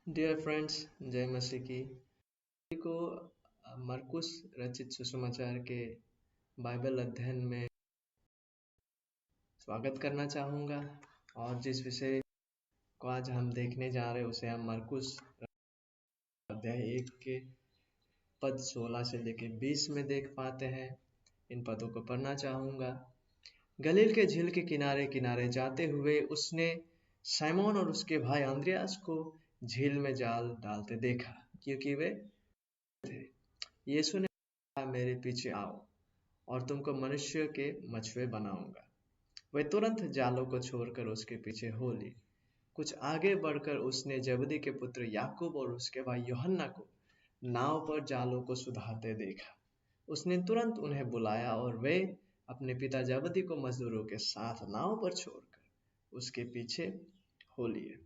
Dear friends, जय मसीह की। सभी को मरकुस रचित सुसमाचार के बाइबल अध्ययन में स्वागत करना चाहूँगा। और जिस विषय को आज हम देखने जा रहे हैं उसे हम मरकुस अध्याय 1 के पद 16 से लेकर 20 में देख पाते हैं। इन पदों को पढ़ना चाहूँगा। गलील के झील के किनारे किनारे जाते हुए उसने साइमोन और उसके भाई अंद्रयास को झील में जाल डालते देखा, क्योंकि वे थे। यीशु ने कहा, मेरे पीछे आओ और तुमको मनुष्य के मछुए बनाऊंगा। वे तुरंत जालों को छोड़कर उसके पीछे हो ली। कुछ आगे बढ़कर उसने जबदी के पुत्र याकूब और उसके भाई यूहन्ना को नाव पर जालों को सुधारते देखा। उसने तुरंत उन्हें बुलाया और वे अपने पिता जबदी को मजदूरों के साथ नाव पर छोड़कर उसके पीछे हो लिए।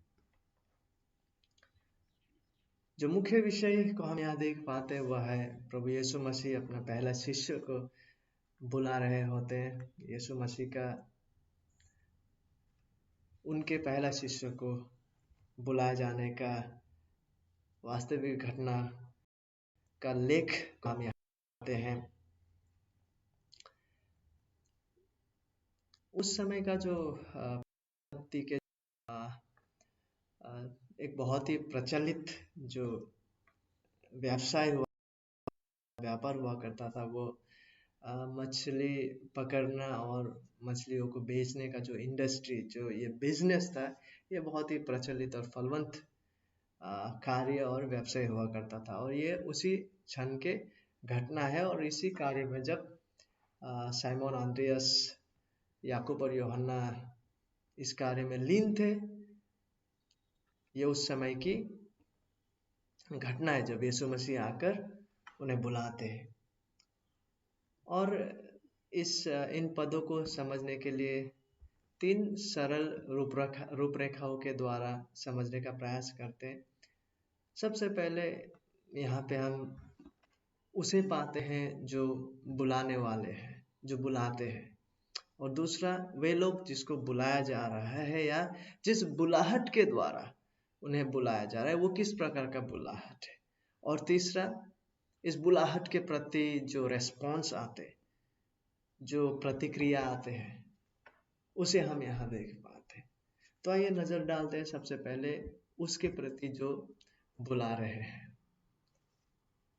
जो मुख्य विषय को हम यहाँ देख पाते हैं वह है प्रभु यीशु मसीह अपना पहला शिष्य को बुला रहे होते हैं। यीशु मसीह का उनके पहला शिष्य को बुलाए जाने का वास्तविक घटना का लेख हम यहाँ पाते हैं। उस समय का जो भक्ति के एक बहुत ही प्रचलित जो व्यापार हुआ करता था वो मछली पकड़ना और मछलियों को बेचने का जो इंडस्ट्री, जो ये बिजनेस था, ये बहुत ही प्रचलित और फलवंत कार्य और व्यवसाय हुआ करता था। और ये उसी क्षण के घटना है। और इसी कार्य में जब साइमोन, आंद्रियास, याकूब और यूहन्ना इस कार्य में लीन थे, ये उस समय की घटना है जब यीशु मसीह आकर उन्हें बुलाते हैं। और इन पदों को समझने के लिए 3 सरल रूपरेखाओं के द्वारा समझने का प्रयास करते हैं। सबसे पहले यहाँ पे हम उसे पाते हैं जो बुलाने वाले हैं, जो बुलाते हैं। और दूसरा, वे लोग जिसको बुलाया जा रहा है या जिस बुलाहट के द्वारा उन्हें बुलाया जा रहा है वो किस प्रकार का बुलाहट है। और तीसरा, इस बुलाहट के प्रति जो रेस्पॉन्स आते, जो प्रतिक्रिया आते हैं, उसे हम यहाँ देख पाते हैं। तो आइए नजर डालते हैं सबसे पहले उसके प्रति जो बुला रहे हैं।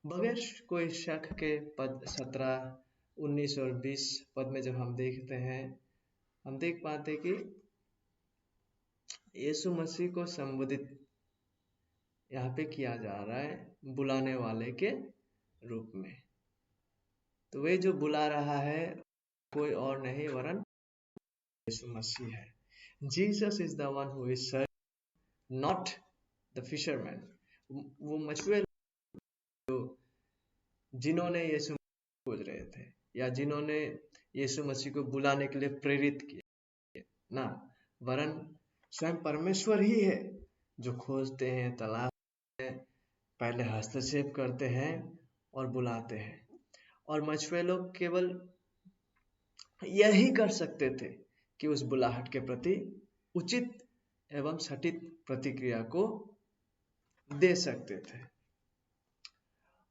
बगैर कोई शक के पद 17, 19 और 20 पद में जब हम देखते हैं, हम देख पाते कि यीशु मसीह को संबोधित यहाँ पे किया जा रहा है बुलाने वाले के रूप में। तो वे जो बुला रहा है कोई और नहीं वरन यीशु मसीह है। Jesus is the one who is serve, not the fisherman. वो मछुए जो जिन्होंने यीशु खोज रहे थे या जिन्होंने यीशु मसीह को बुलाने के लिए प्रेरित किया ना, वरन स्वयं परमेश्वर ही है जो खोजते हैं, तलाशते हैं, पहले हस्तक्षेप करते हैं और बुलाते हैं। और मछुए लोग केवल यही कर सकते थे कि उस बुलाहट के प्रति उचित एवं सटीक प्रतिक्रिया को दे सकते थे।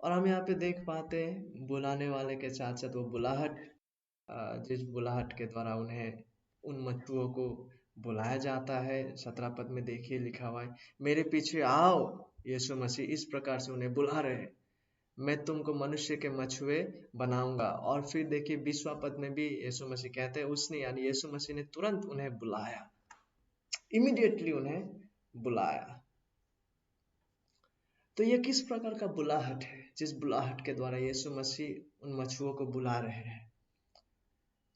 और हम यहाँ पे देख पाते हैं बुलाने वाले के साथ साथ वो बुलाहट, जिस बुलाहट के द्वारा उन्हें उन मछुओं को बुलाया जाता है। 17 पद में देखिए लिखा हुआ है, मेरे पीछे आओ। यीशु मसीह इस प्रकार से उन्हें बुला रहे हैं, मैं तुमको मनुष्य के मछुए बनाऊंगा। और फिर देखिए 20वां पद में भी यीशु मसीह कहते हैं उसने, यानी यीशु मसीह ने तुरंत उन्हें बुलाया, इमीडिएटली उन्हें बुलाया। तो ये किस प्रकार का बुलाहट है जिस बुलाहट के द्वारा यीशु मसीह उन मछुओं को बुला रहे हैं।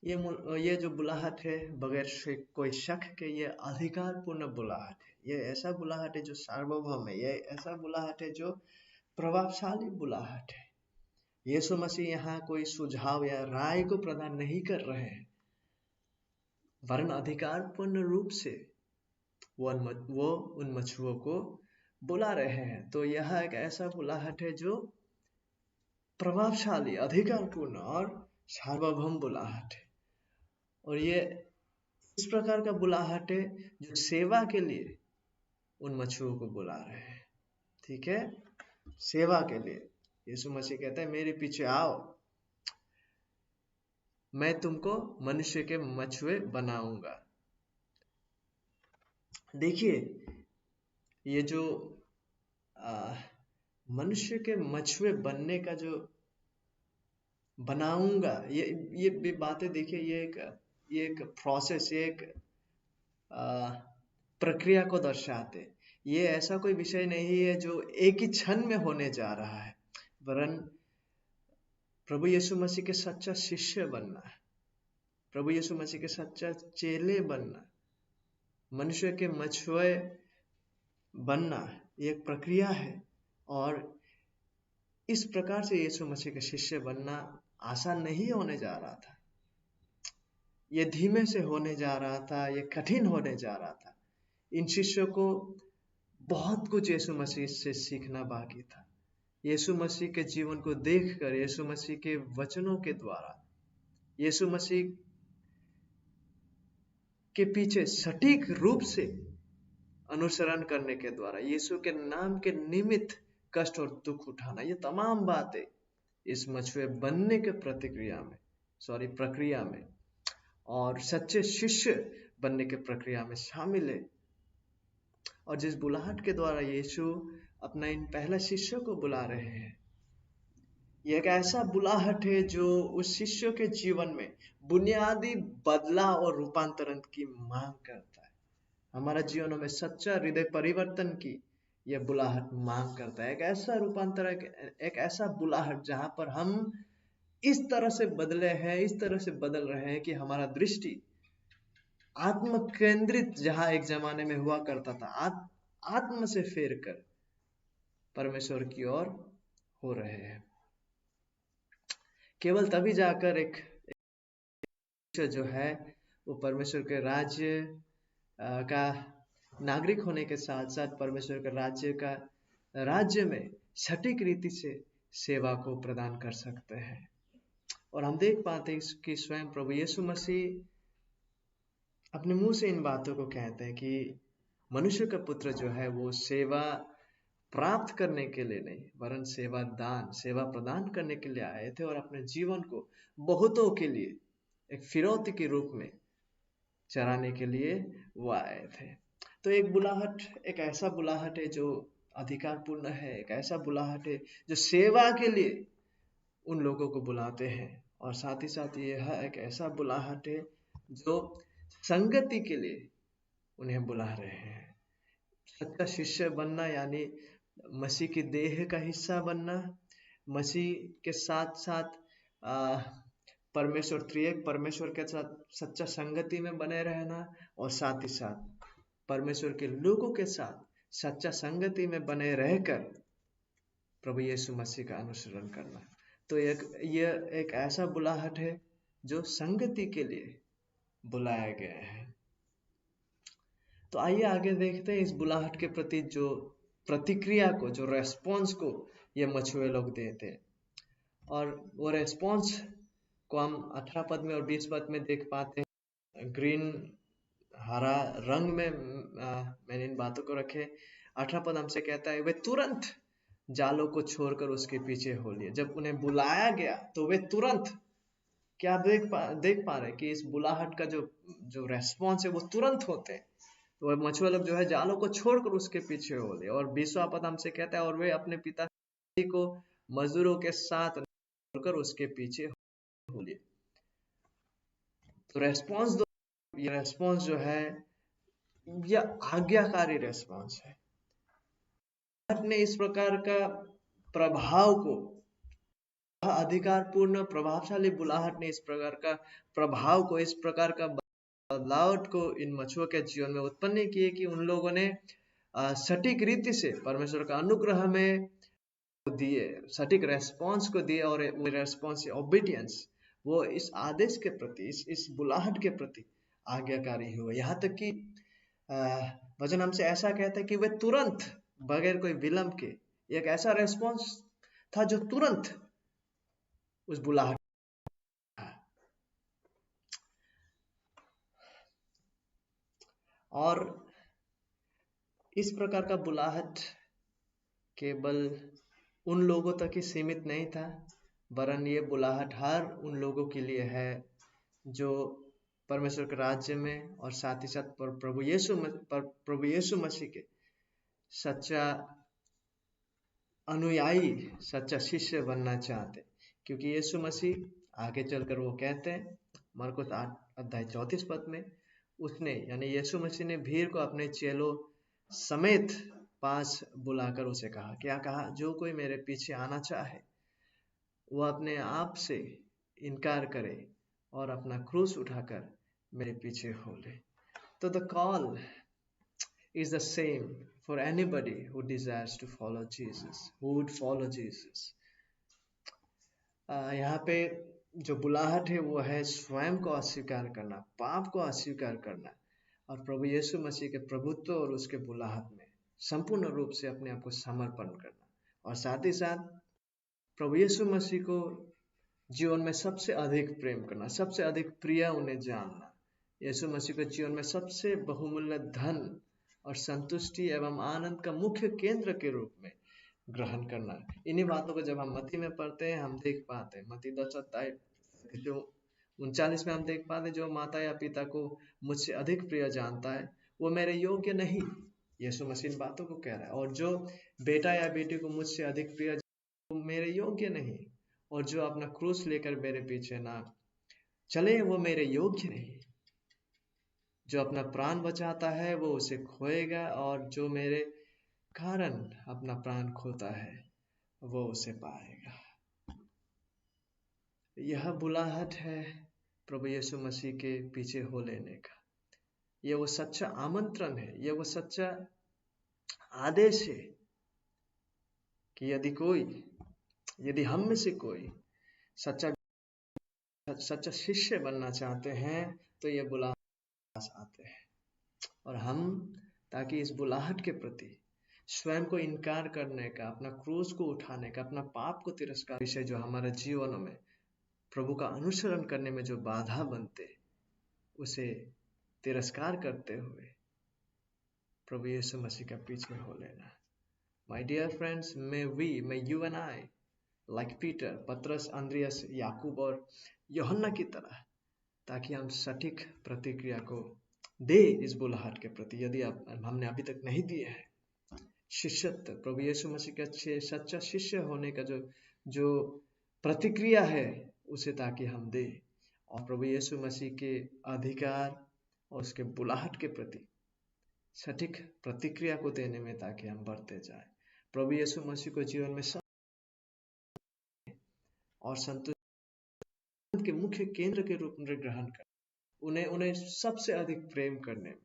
ये जो बुलाहट है बगैर कोई शक के ये अधिकारपूर्ण बुलाहट है। ये ऐसा बुलाहट है जो सार्वभौम है। ये ऐसा बुलाहट है जो प्रभावशाली बुलाहट है। यीशु मसीह यहाँ कोई सुझाव या राय को प्रदान नहीं कर रहे हैं, वरन अधिकारपूर्ण रूप से वो उन मछुओं को बुला रहे हैं। तो यह एक ऐसा बुलाहट है जो प्रभावशाली, अधिकारपूर्ण और सार्वभौम बुलाहट है। और ये इस प्रकार का बुलाहट है जो सेवा के लिए उन मछुओं को बुला रहे हैं। ठीक है, सेवा के लिए। यीशु मसीह कहता है मेरे पीछे आओ, मैं तुमको मनुष्य के मछुए बनाऊंगा। देखिए, ये जो मनुष्य के मछुए बनने का जो बनाऊंगा, ये भी बातें देखिए, ये एक प्रोसेस, ये एक प्रक्रिया को दर्शाते। ये ऐसा कोई विषय नहीं है जो एक ही क्षण में होने जा रहा है, वरन प्रभु यीशु मसीह के सच्चा शिष्य बनना, प्रभु यीशु मसीह के सच्चा चेले बनना, मनुष्य के मछुए बनना, ये एक प्रक्रिया है। और इस प्रकार से यीशु मसीह के शिष्य बनना आसान नहीं होने जा रहा था, ये धीमे से होने जा रहा था, ये कठिन होने जा रहा था। इन शिष्यों को बहुत कुछ यीशु मसीह से सीखना बाकी था। यीशु मसीह के जीवन को देखकर, यीशु मसीह के वचनों के द्वारा, यीशु मसीह के पीछे सटीक रूप से अनुसरण करने के द्वारा, यीशु के नाम के निमित्त कष्ट और दुख उठाना, ये तमाम बातें इस मछुए बनने के प्रक्रिया में और सच्चे शिष्य बनने के प्रक्रिया में शामिल है। और जिस बुलाहट के द्वारा यीशु अपना इन पहले शिष्यों को बुला रहे हैं, ये एक ऐसा बुलाहट है जो उस शिष्यों के जीवन में बुनियादी बदलाव और रूपांतरण की मांग करता है। हमारा जीवनों में सच्चा हृदय परिवर्तन की यह बुलाहट मांग करता है। एक ऐसा रूपांतर, एक ऐसा बुलाहट जहां पर हम इस तरह से बदले हैं, इस तरह से बदल रहे हैं कि हमारा दृष्टि आत्म केंद्रित, जहां एक जमाने में हुआ करता था, आत्म से फेर कर परमेश्वर की ओर हो रहे हैं। केवल तभी जाकर एक जो है वो परमेश्वर के राज्य का नागरिक होने के साथ साथ परमेश्वर के राज्य में सटीक रीति से सेवा को प्रदान कर सकते हैं। और हम देख पाते हैं कि स्वयं प्रभु यीशु मसीह अपने मुंह से इन बातों को कहते हैं कि मनुष्य का पुत्र जो है वो सेवा प्राप्त करने के लिए नहीं, वरन सेवा प्रदान करने के लिए आए थे, और अपने जीवन को बहुतों के लिए एक फिरौती के रूप में चराने के लिए वो आए थे। तो एक ऐसा बुलाहट है जो अधिकारपूर्ण है, एक ऐसा बुलाहट है जो सेवा के लिए उन लोगों को बुलाते हैं, और साथ ही साथ यह एक ऐसा बुलाहट है जो संगति के लिए उन्हें बुला रहे हैं। सच्चा शिष्य बनना यानी मसीह की देह का हिस्सा बनना, मसीह के साथ साथ परमेश्वर के साथ सच्चा संगति में बने रहना, और साथ ही साथ परमेश्वर के लोगों के साथ सच्चा संगति में बने रहकर प्रभु यीशु मसीह का अनुसरण करना। तो यह एक ऐसा बुलाहट है जो संगति के लिए बुलाया गया है। तो आइए आगे देखते हैं इस बुलाहट के प्रति जो प्रतिक्रिया को, जो रेस्पॉन्स को ये मछुए लोग देते हैं। और वो रेस्पॉन्स को हम 18 पद में और 20 पद में देख पाते हैं। ग्रीन हरा रंग में मैंने इन बातों को रखे। 18 पद हमसे कहता है वे तुरंत जालों को छोड़कर उसके पीछे हो लिए। जब उन्हें बुलाया गया तो वे तुरंत, क्या आप देख पा रहे हैं कि इस बुलाहट का जो रेस्पॉन्स है वो तुरंत होते हैं। तो मछुआ लोग जो है जालों को छोड़कर उसके पीछे हो लिए। और 20वां पद हमसे कहता है और वे अपने पिता को मजदूरों के साथ छोड़कर उसके पीछे हो लिए। तो ये रेस्पॉन्स जो है यह आज्ञाकारी रेस्पॉन्स है। ने इस प्रकार का प्रभाव को, अधिकारपूर्ण प्रभावशाली बुलाहट ने इस प्रकार का प्रभाव को, इस प्रकार का बदलाव को इन मछुओं के जीवन में उत्पन्न किए कि उन लोगों ने सटीक रीति से परमेश्वर का अनुग्रह में दिए, सटीक रेस्पॉन्स को दिए, और वो रेस्पॉन्स ओबीडियंस, वो इस आदेश के प्रति, इस बुलाहट के प्रति आज्ञाकारी हुए। यहाँ तक कि वचन हमसे ऐसा कहता है कि वे तुरंत, बगैर कोई विलंब के, एक ऐसा रेस्पॉन्स था जो तुरंत उस बुलाहट। और इस प्रकार का बुलाहट केवल उन लोगों तक ही सीमित नहीं था, वरन ये बुलाहट हर उन लोगों के लिए है जो परमेश्वर के राज्य में और साथ ही साथ प्रभु यीशु मसीह के सच्चा अनुयायी, सच्चा शिष्य बनना चाहते। क्योंकि यीशु मसीह आगे चलकर वो कहते हैं मरकुस 8:34 में, उसने यानी यीशु मसीह ने भीड़ को अपने चेलों समेत पास बुलाकर उसे कहा, क्या कहा? जो कोई मेरे पीछे आना चाहे वो अपने आप से इनकार करे और अपना क्रूस उठाकर मेरे पीछे हो ले। तो the call is the same for anybody who desires to follow Jesus, who would follow Jesus. यहाँ पे जो बुलाहट है वो है स्वयं को अस्वीकार करना, पाप को अस्वीकार करना और प्रभु यीशु मसीह के प्रभुत्व और उसके बुलाहट में संपूर्ण रूप से अपने आप को समर्पण करना, और साथ ही साथ प्रभु यीशु मसीह को जीवन में सबसे अधिक प्रेम करना, सबसे अधिक प्रिय उन्हें जानना, यीशु मसीह को जीवन में सबसे बहुमूल्य धन और संतुष्टि एवं आनंद का मुख्य केंद्र के रूप में ग्रहण करना। इन्हीं बातों को जब हम मत्ती में पढ़ते हैं हम देख पाते हैं, मत्ती 10:39 में हम देख पाते हैं, जो माता या पिता को मुझसे अधिक प्रिय जानता है वो मेरे योग्य नहीं, यीशु मसीह इन बातों को कह रहा है। और जो बेटा या बेटी को मुझसे अधिक प्रिय वो मेरे योग्य नहीं, और जो अपना क्रूस लेकर मेरे पीछे ना चले वो मेरे योग्य नहीं। जो अपना प्राण बचाता है वो उसे खोएगा, और जो मेरे कारण अपना प्राण खोता है वो उसे पाएगा। यह बुलाहट है प्रभु यीशु मसीह के पीछे हो लेने का। ये वो सच्चा आमंत्रण है, ये वो सच्चा आदेश है कि यदि हम में से कोई सच्चा शिष्य बनना चाहते हैं तो ये बुलाहट आते हैं। और हम ताकि इस बुलाहट के प्रति स्वयं को इनकार करने का, अपना क्रूस को उठाने का, अपना पाप को तिरस्कार विषय जो हमारे जीवनों में प्रभु का अनुसरण करने में जो बाधा बनते, उसे तिरस्कार करते हुए प्रभु यीशु मसीह का पीछे हो लेना। My dear friends, may you and I, like Peter, पतरस, अंद्रियास, याकूब और यूहन्ना की तरह, ताकि हम सटीक प्रतिक्रिया को दे इस बुलाहट के प्रति, यदि हमने अभी तक नहीं दिए है। शिष्यत्व, प्रभु यीशु मसीह का सच्चा शिष्य होने का जो प्रतिक्रिया है उसे ताकि हम दे, और प्रभु यीशु मसीह के अधिकार और उसके बुलाहट के प्रति सटीक प्रतिक्रिया को देने में ताकि हम बढ़ते जाए। प्रभु यीशु मसीह को जीवन में और संतुष्ट के मुख्य केंद्र के रूप में ग्रहण कर, उन्हें सबसे अधिक प्रेम करने में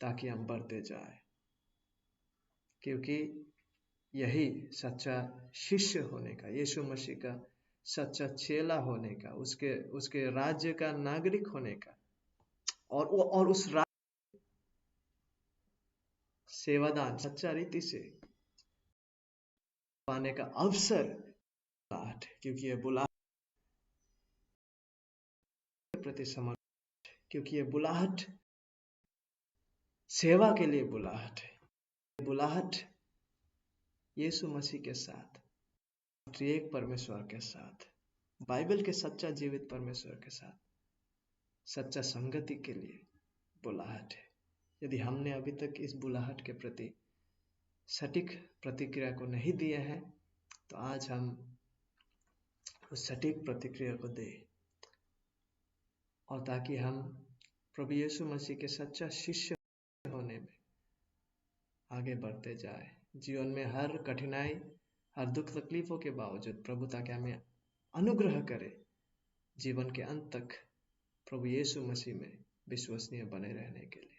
ताकि हम बढ़ते जाए, क्योंकि यही सच्चा शिष्य होने का, यीशु मसीह का सच्चा चेला होने का, उसके राज्य का नागरिक होने का, और उस सेवादान सच्चा रीति से पाने का अवसर बुलाहट है। क्योंकि ये बुलाहट के प्रति समर्पण, क्योंकि ये बुलाहट सेवा के लिए बुलाहट है। बुलाहट यीशु मसीह के साथ, त्रिएक परमेश्वर के साथ, बाइबल के सच्चा जीवित परमेश्वर के साथ सच्चा संगति के लिए बुलाहट है। यदि हमने अभी तक इस बुलाहट के प्रति सटीक प्रतिक्रिया को नहीं दिया है तो आज हम उस सटीक प्रतिक्रिया को दें, और ताकि हम प्रभु यीशु मसीह के सच्चा शिष्य होने में आगे बढ़ते जाए। जीवन में हर कठिनाई, हर दुख तकलीफों के बावजूद प्रभु ताकि हमें अनुग्रह करे जीवन के अंत तक प्रभु यीशु मसीह में विश्वसनीय बने रहने के लिए।